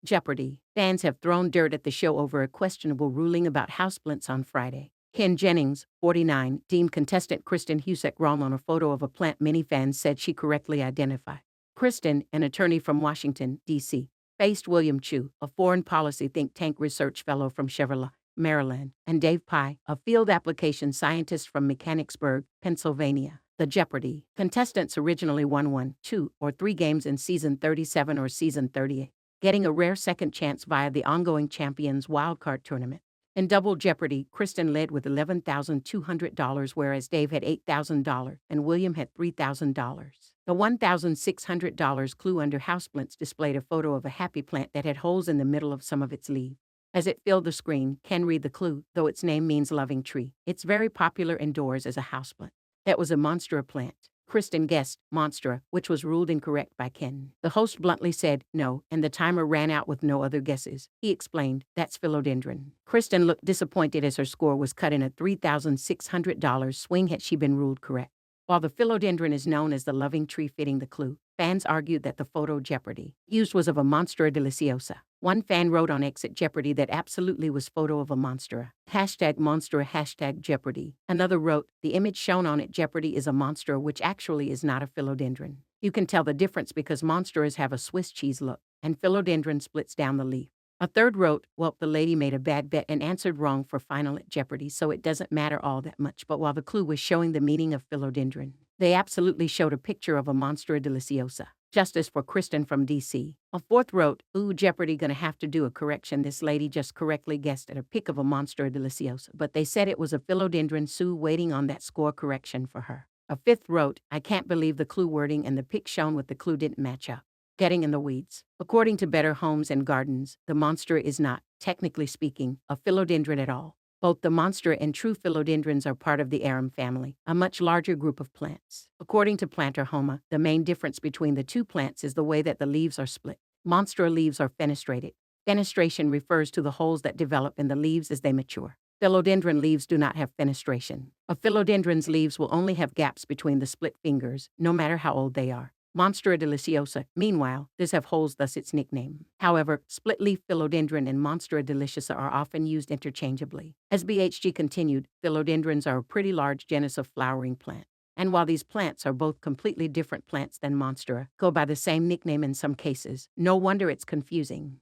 Jeopardy! Fans have thrown dirt at the show over a questionable ruling about houseplants on Friday. Ken Jennings, 49, deemed contestant Kristin Hucek wrong on a photo of a plant many fans said she correctly identified. Kristin, an attorney from Washington, D.C., faced William Chou, a foreign policy think tank research fellow from Cheverly, Maryland, and Dave Pai, a field application scientist from Mechanicsburg, Pennsylvania. The Jeopardy! Contestants originally won 1, 2, or 3 games in Season 37 or Season 38, getting a rare second chance via the ongoing Champions Wildcard tournament. In Double Jeopardy, Kristin led with $11,200, whereas Dave had $8,000 and William had $3,000. The $1,600 clue under houseplants displayed a photo of a happy plant that had holes in the middle of some of its leaves. As it filled the screen, Ken read the clue, though its name means loving tree. It's very popular indoors as a houseplant. That was a monstera plant. Kristin guessed monstera, which was ruled incorrect by Ken. The host bluntly said no, and the timer ran out with no other guesses. He explained, "That's philodendron." Kristin looked disappointed as her score was cut in a $3,600 swing had she been ruled correct. While the philodendron is known as the loving tree fitting the clue, fans argued that the photo Jeopardy! Used was of a monstera deliciosa. One fan wrote on X at Jeopardy that absolutely was photo of a monstera. #monstera, #Jeopardy! Another wrote, the image shown on at Jeopardy is a monstera which actually is not a philodendron. You can tell the difference because monsteras have a Swiss cheese look, and philodendron splits down the leaf. A third wrote, well, the lady made a bad bet and answered wrong for final at Jeopardy, so it doesn't matter all that much. But while the clue was showing the meaning of philodendron, they absolutely showed a picture of a monstera deliciosa. Justice for Kristin from D.C. A fourth wrote, ooh, Jeopardy gonna have to do a correction. This lady just correctly guessed at a pic of a monstera deliciosa, but they said it was a philodendron. Sue waiting on that score correction for her. A fifth wrote, I can't believe the clue wording and the pic shown with the clue didn't match up. Getting in the weeds. According to Better Homes and Gardens, the monstera is not, technically speaking, a philodendron at all. Both the monstera and true philodendrons are part of the arum family, a much larger group of plants. According to Planter Homa, the main difference between the two plants is the way that the leaves are split. Monstera leaves are fenestrated. Fenestration refers to the holes that develop in the leaves as they mature. Philodendron leaves do not have fenestration. A philodendron's leaves will only have gaps between the split fingers, no matter how old they are. Monstera deliciosa, meanwhile, does have holes, thus its nickname. However, split-leaf philodendron and Monstera deliciosa are often used interchangeably. As BHG continued, philodendrons are a pretty large genus of flowering plant. And while these plants are both completely different plants than Monstera, go by the same nickname in some cases, no wonder it's confusing.